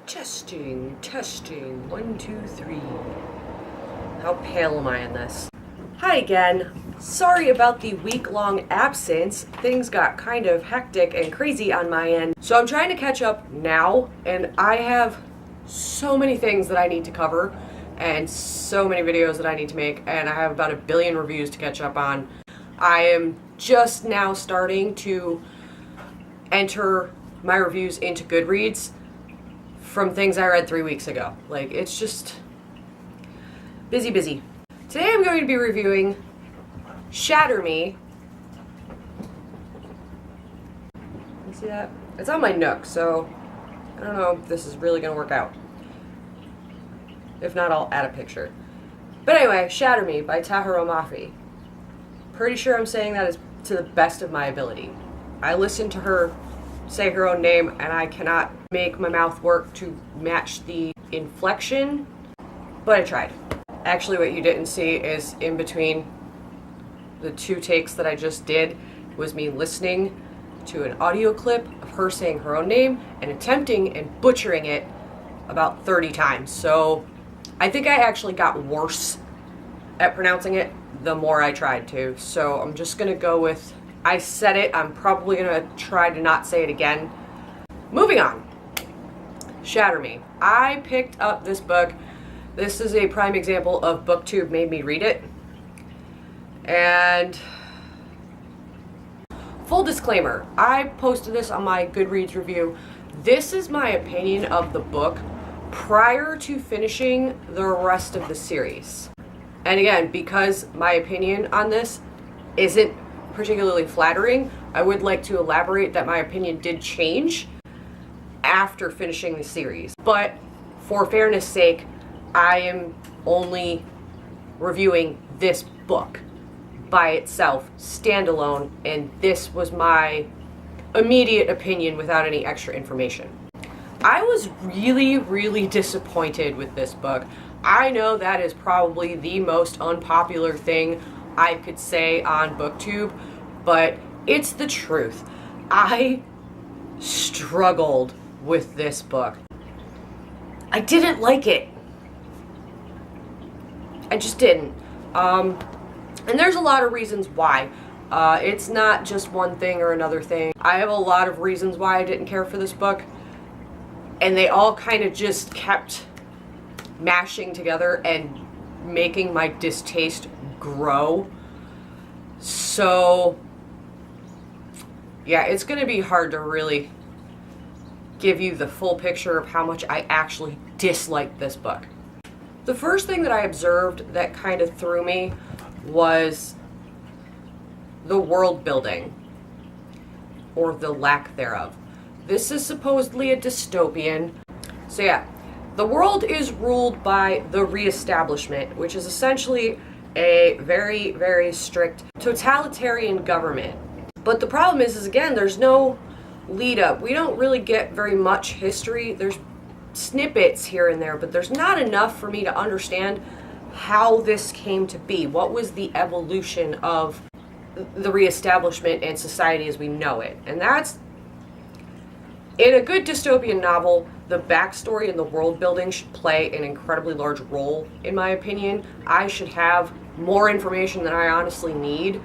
Testing, testing, 1, 2, 3. How pale am I in this? Hi again. Sorry about the week-long absence. Things got kind of hectic and crazy on my end. So I'm trying to catch up now, and I have so many things that I need to cover and so many videos that I need to make, and I have about 1 billion reviews to catch up on. I am just now starting to enter my reviews into Goodreads from things I read 3 weeks ago. Like, it's just busy. Today I'm going to be reviewing Shatter Me. You see that? It's on my Nook, so I don't know if this is really going to work out. If not, I'll add a picture. But anyway, Shatter Me by Tahera Mafi. Pretty sure I'm saying that is to the best of my ability. I listened to her say her own name, and I cannot make my mouth work to match the inflection, but I tried. Actually, what you didn't see is in between the 2 takes that I just did was me listening to an audio clip of her saying her own name and attempting and butchering it about 30 times. So I think I actually got worse at pronouncing it the more I tried to. So I'm just gonna go with, I said it, I'm probably gonna try to not say it again. Moving on. Shatter Me. I picked up this book. This is a prime example of BookTube made me read it. And full disclaimer, I posted this on my Goodreads review. This is my opinion of the book prior to finishing the rest of the series. And again, because my opinion on this isn't particularly flattering, I would like to elaborate that my opinion did change after finishing the series. But for fairness sake, I am only reviewing this book by itself, standalone, and this was my immediate opinion without any extra information. I was really disappointed with this book. I know that is probably the most unpopular thing I could say on BookTube, but it's the truth. I struggled with this book. I didn't like it. I just didn't. And there's a lot of reasons why. It's not just one thing or another thing. I have a lot of reasons why I didn't care for this book, and they all kind of just kept mashing together and making my distaste grow. So yeah, it's gonna be hard to really give you the full picture of how much I actually disliked this book. The first thing that I observed that kind of threw me was the world building, or the lack thereof. This is supposedly a dystopian. So yeah, the world is ruled by the Reestablishment, which is essentially a very strict totalitarian government. But the problem is again, there's no lead up. We don't really get very much history. There's snippets here and there, but there's not enough for me to understand how this came to be. What was the evolution of the Reestablishment and society as we know it? And that's, in a good dystopian novel, the backstory and the world building should play an incredibly large role, in my opinion. I should have more information than I honestly need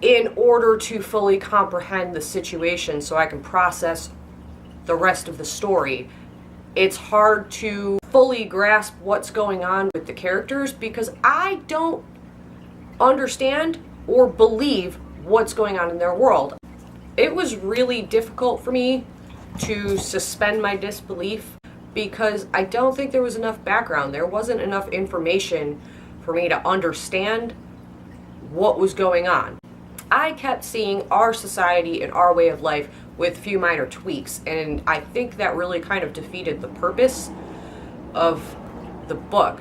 in order to fully comprehend the situation so I can process the rest of the story. It's hard to fully grasp what's going on with the characters because I don't understand or believe what's going on in their world. It was really difficult for me to suspend my disbelief because I don't think there was enough background. There wasn't enough information for me to understand what was going on. I kept seeing our society and our way of life with few minor tweaks, and I think that really kind of defeated the purpose of the book.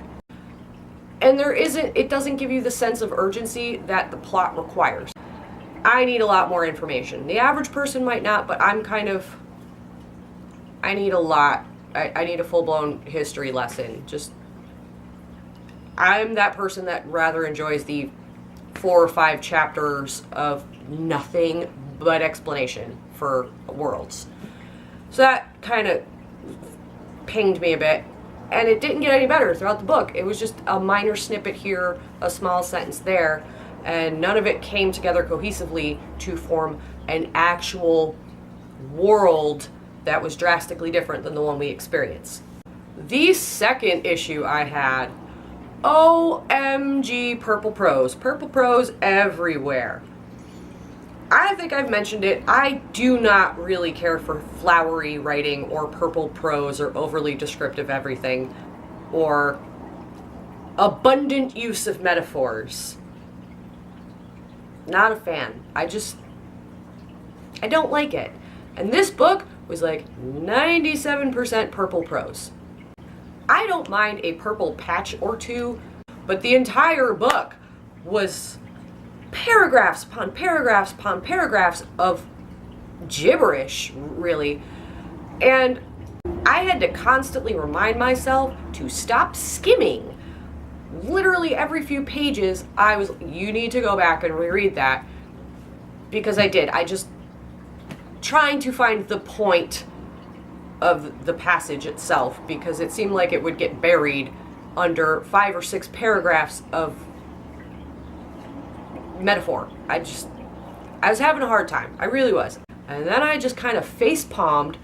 And it doesn't give you the sense of urgency that the plot requires. I need a lot more information. The average person might not, but I need a lot. I need a full-blown history lesson. I'm that person that rather enjoys the 4 or 5 chapters of nothing but explanation for worlds. So that kind of pinged me a bit. And it didn't get any better throughout the book. It was just a minor snippet here, a small sentence there, and none of it came together cohesively to form an actual world that was drastically different than the one we experienced. The second issue I had, OMG purple prose. Purple prose everywhere. I think I've mentioned it. I do not really care for flowery writing or purple prose or overly descriptive everything or abundant use of metaphors. Not a fan. I don't like it. And this book was like 97% purple prose. I don't mind a purple patch or two, but the entire book was paragraphs upon paragraphs upon paragraphs of gibberish, really. And I had to constantly remind myself to stop skimming. Literally every few pages, you need to go back and reread that. Because I did. I just trying to find the point of the passage itself, because it seemed like it would get buried under 5 or 6 paragraphs of metaphor. I was having a hard time. I really was. And then I just kind of face palmed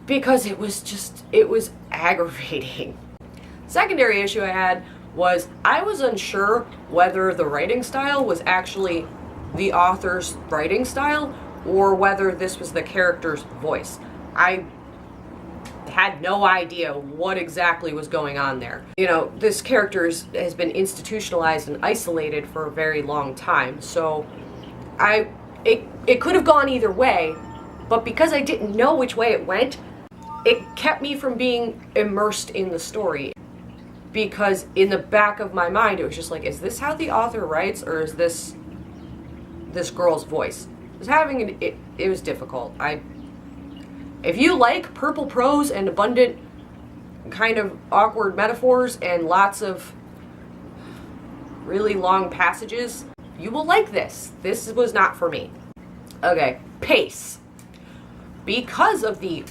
because it was aggravating. Secondary issue I had was I was unsure whether the writing style was actually the author's writing style or whether this was the character's voice. I had no idea what exactly was going on there. You know, this character has been institutionalized and isolated for a very long time, so it could have gone either way, but because I didn't know which way it went, it kept me from being immersed in the story. Because in the back of my mind, it was just like, is this how the author writes, or is this girl's voice? It was difficult. If you like purple prose and abundant kind of awkward metaphors and lots of really long passages, you will like this. This was not for me. Okay, pace. Because of the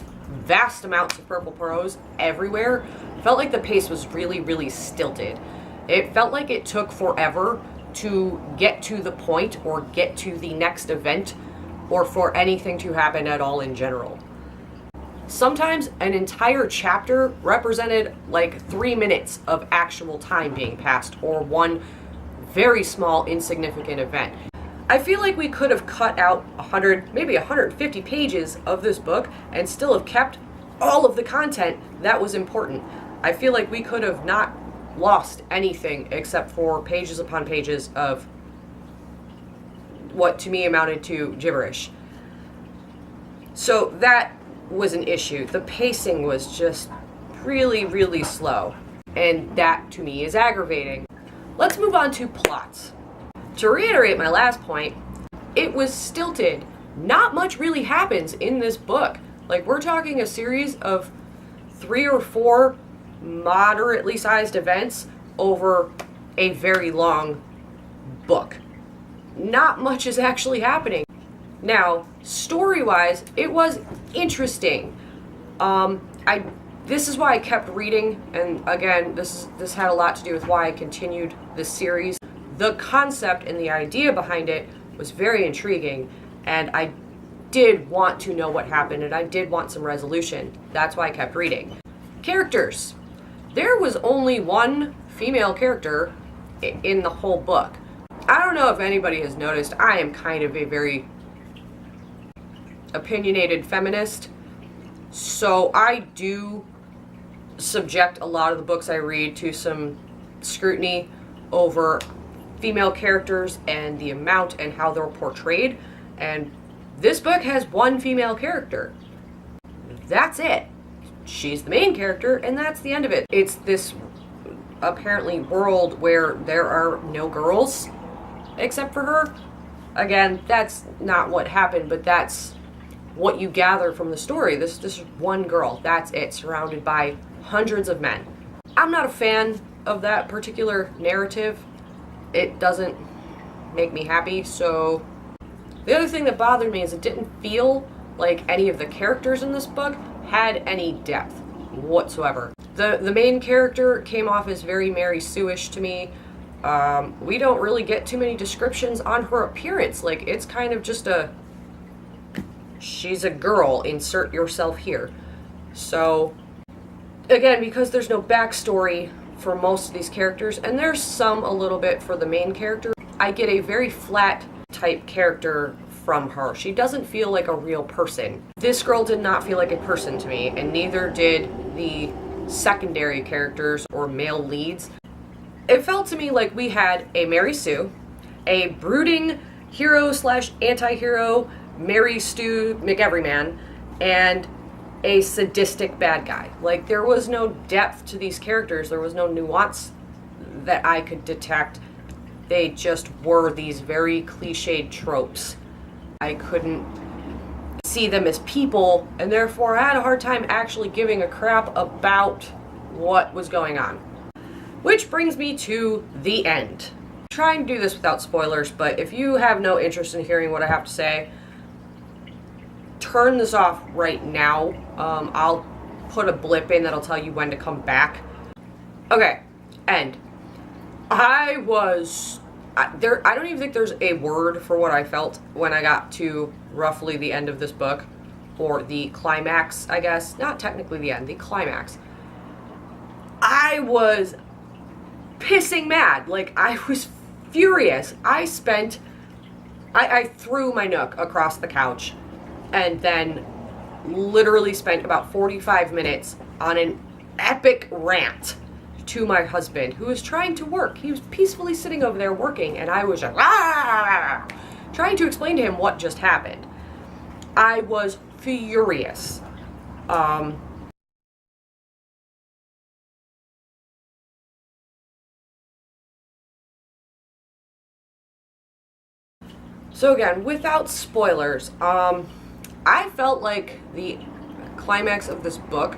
vast amounts of purple prose everywhere, felt like the pace was really, really stilted. It felt like it took forever to get to the point or get to the next event or for anything to happen at all in general. Sometimes an entire chapter represented like 3 minutes of actual time being passed or one very small insignificant event. I feel like we could have cut out 100, maybe 150 pages of this book and still have kept all of the content that was important. I feel like we could have not lost anything except for pages upon pages of what to me amounted to gibberish. So that was an issue. The pacing was just really, really slow, and that to me is aggravating. Let's move on to plots. To reiterate my last point, it was stilted. Not much really happens in this book. Like, we're talking a series of 3 or 4 moderately sized events over a very long book. Not much is actually happening. Now, story-wise, it was interesting. This is why I kept reading, and again, this had a lot to do with why I continued this series. The concept and the idea behind it was very intriguing, and I did want to know what happened, and I did want some resolution. That's why I kept reading. Characters. There was only one female character in the whole book. I don't know if anybody has noticed, I am kind of a very opinionated feminist, so I do subject a lot of the books I read to some scrutiny over female characters and the amount and how they're portrayed, and this book has one female character. That's it. She's the main character, and that's the end of it. It's this apparently world where there are no girls except for her. Again, that's not what happened, but that's what you gather from the story. This is one girl. That's it, surrounded by hundreds of men. I'm not a fan of that particular narrative. It doesn't make me happy, so the other thing that bothered me is it didn't feel like any of the characters in this book had any depth whatsoever. The main character came off as very Mary Sue-ish to me. We don't really get too many descriptions on her appearance. Like, it's kind of just she's a girl, insert yourself here. So, again, because there's no backstory for most of these characters, and there's some a little bit for the main character, I get a very flat type character from her. She doesn't feel like a real person. This girl did not feel like a person to me, and neither did the secondary characters or male leads. It felt to me like we had a Mary Sue, a brooding hero slash anti-hero Mary Stu McEveryman, and a sadistic bad guy. Like, there was no depth to these characters. There was no nuance that I could detect. They just were these very cliched tropes. I couldn't see them as people, and therefore I had a hard time actually giving a crap about what was going on. Which brings me to the end. I'm trying to do this without spoilers, but if you have no interest in hearing what I have to say, turn this off right now. I'll put a blip in that'll tell you when to come back. Okay, end. I don't even think there's a word for what I felt when I got to roughly the end of this book, or the climax, I guess. Not technically the end, the climax. I was pissing mad. Like, I was furious. I threw my Nook across the couch and then literally spent about 45 minutes on an epic rant to my husband, who was trying to work. He was peacefully sitting over there working, and I was just trying to explain to him what just happened. I was furious. So again, without spoilers, I felt like the climax of this book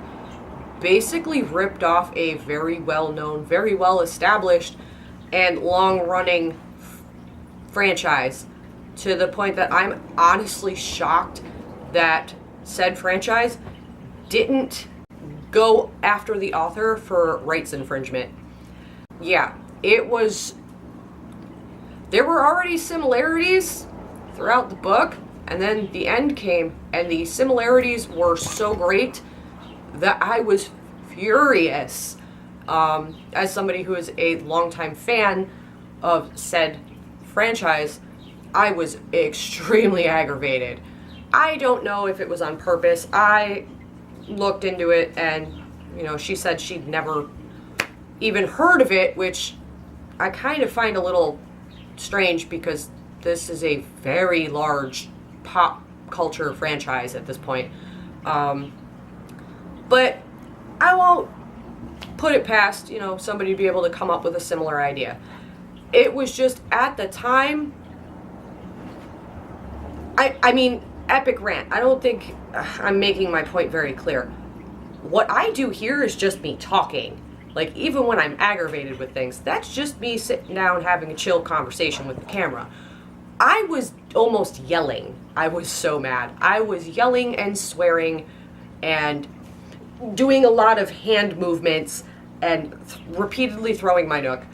basically ripped off a very well-known, very well-established, and long-running franchise, to the point that I'm honestly shocked that said franchise didn't go after the author for rights infringement. Yeah, there were already similarities throughout the book, and then the end came, and the similarities were so great that I was furious. As somebody who is a longtime fan of said franchise, I was extremely aggravated. I don't know if it was on purpose. I looked into it, and, she said she'd never even heard of it, which I kind of find a little strange, because this is a very large pop culture franchise at this point. But I won't put it past, somebody to be able to come up with a similar idea. It was just, at the time, I mean, epic rant. I don't think I'm making my point very clear. What I do here is just me talking. Like, even when I'm aggravated with things, that's just me sitting down having a chill conversation with the camera. I was almost yelling. I was so mad. I was yelling and swearing and doing a lot of hand movements and repeatedly throwing my Nook.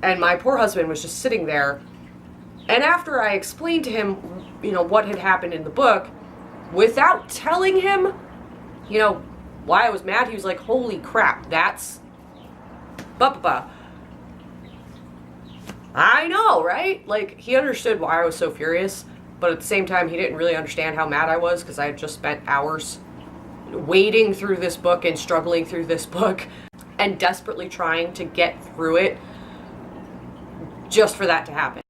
And my poor husband was just sitting there. And after I explained to him, what had happened in the book, without telling him, why I was mad, he was like, holy crap, that's ba-ba-ba. I know, right? Like, he understood why I was so furious, but at the same time, he didn't really understand how mad I was, because I had just spent hours wading through this book and struggling through this book and desperately trying to get through it just for that to happen.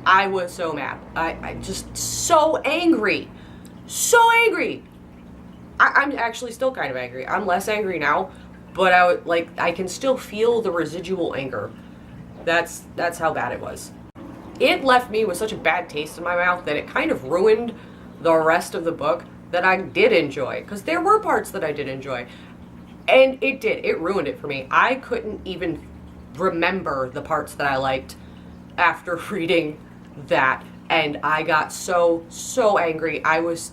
I was so mad. I just so angry. So angry. I'm actually still kind of angry. I'm less angry now, but I can still feel the residual anger. That's how bad it was. It left me with such a bad taste in my mouth that it kind of ruined the rest of the book that I did enjoy, because there were parts that I did enjoy. And it ruined it for me. I couldn't even remember the parts that I liked after reading that, and I got so angry. I was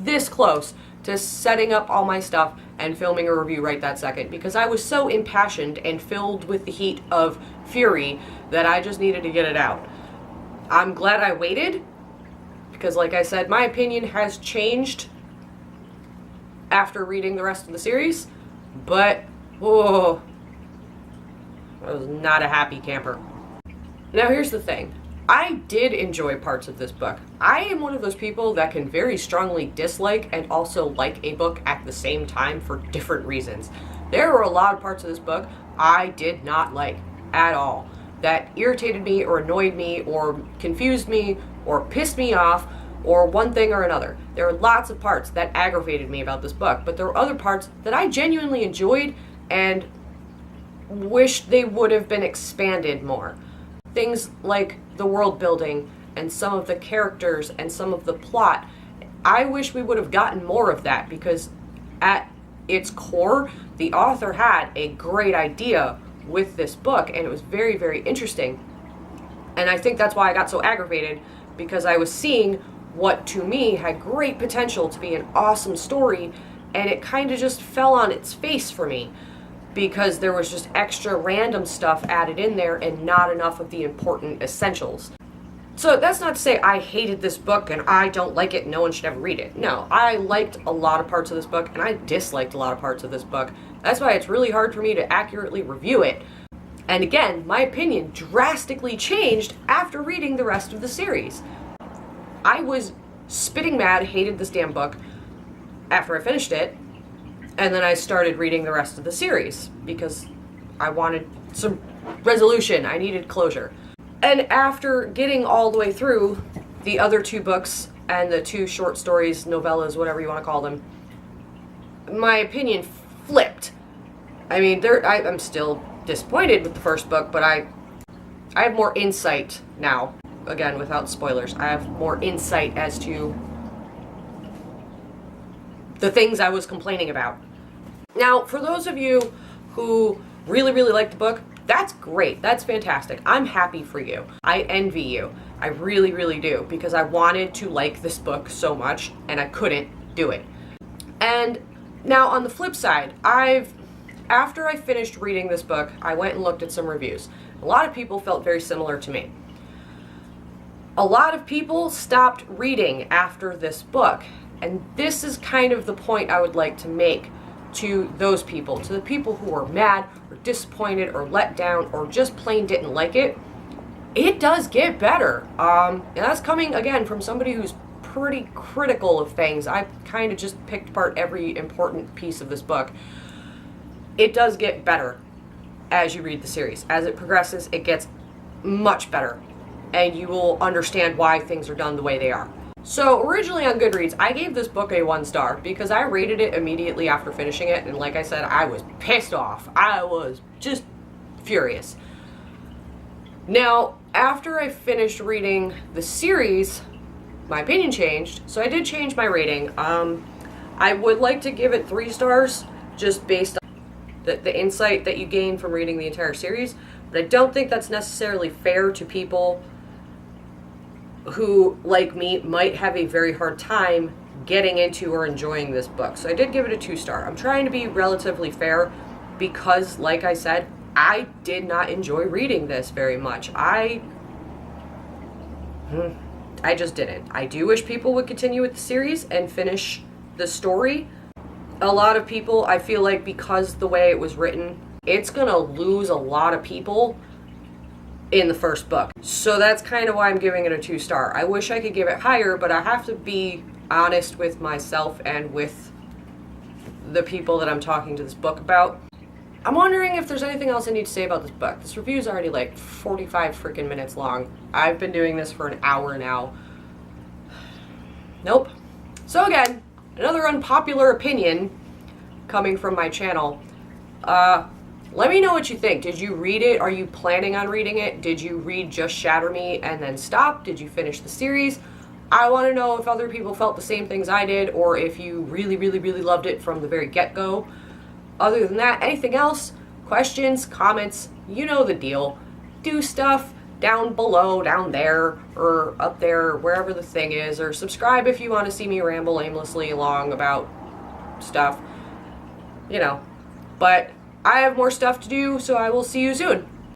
this close to setting up all my stuff and filming a review right that second because I was so impassioned and filled with the heat of fury that I just needed to get it out. I'm glad I waited because, like I said, my opinion has changed after reading the rest of the series, but whoa, I was not a happy camper. Now here's the thing. I did enjoy parts of this book. I am one of those people that can very strongly dislike and also like a book at the same time for different reasons. There were a lot of parts of this book I did not like at all, that irritated me or annoyed me or confused me or pissed me off or one thing or another. There were lots of parts that aggravated me about this book, but there were other parts that I genuinely enjoyed and wished they would have been expanded more. Things like the world building and some of the characters and some of the plot. I wish we would have gotten more of that because at its core, the author had a great idea with this book and it was very, very interesting. And I think that's why I got so aggravated, because I was seeing what to me had great potential to be an awesome story, and it kind of just fell on its face for me because there was just extra random stuff added in there and not enough of the important essentials. So that's not to say I hated this book and I don't like it and no one should ever read it. No, I liked a lot of parts of this book and I disliked a lot of parts of this book. That's why it's really hard for me to accurately review it. And again, my opinion drastically changed after reading the rest of the series. I was spitting mad, hated this damn book after I finished it, and then I started reading the rest of the series because I wanted some resolution. I needed closure. And after getting all the way through the other two books and the two short stories, novellas, whatever you want to call them, my opinion flipped. I mean, I'm still disappointed with the first book, but I have more insight now. Again, without spoilers, I have more insight as to the things I was complaining about. Now, for those of you who really, really like the book, that's great. That's fantastic. I'm happy for you. I envy you. I really, really do, because I wanted to like this book so much and I couldn't do it. And now on the flip side, after I finished reading this book, I went and looked at some reviews. A lot of people felt very similar to me. A lot of people stopped reading after this book, and this is kind of the point I would like to make to those people, to the people who are mad or disappointed or let down or just plain didn't like it. It does get better. And that's coming, again, from somebody who's pretty critical of things. I kind of just picked apart every important piece of this book. It does get better as you read the series. As it progresses, it gets much better, and you will understand why things are done the way they are. So originally on Goodreads, I gave this book a 1 star because I rated it immediately after finishing it, and like I said, I was pissed off. I was just furious. Now, after I finished reading the series, my opinion changed, so I did change my rating. I would like to give it 3 stars, just based on the insight that you gain from reading the entire series, but I don't think that's necessarily fair to people who, like me, might have a very hard time getting into or enjoying this book. So I did give it a 2 star. I'm trying to be relatively fair because, like I said, I did not enjoy reading this very much. I just didn't. I do wish people would continue with the series and finish the story. A lot of people, I feel like, because the way it was written, it's gonna lose a lot of people in the first book. So that's kind of why I'm giving it a 2 star. I wish I could give it higher, but I have to be honest with myself and with the people that I'm talking to this book about. I'm wondering if there's anything else I need to say about this book. This review is already like 45 freaking minutes long. I've been doing this for an hour now. Nope. So again, another unpopular opinion coming from my channel. Let me know what you think. Did you read it? Are you planning on reading it? Did you read just Shatter Me and then stop? Did you finish the series? I want to know if other people felt the same things I did, or if you really, really, really loved it from the very get-go. Other than that, anything else? Questions, comments, you know the deal. Do stuff, down below, down there, or up there, wherever the thing is, or subscribe if you want to see me ramble aimlessly along about stuff, you know. But I have more stuff to do, so I will see you soon.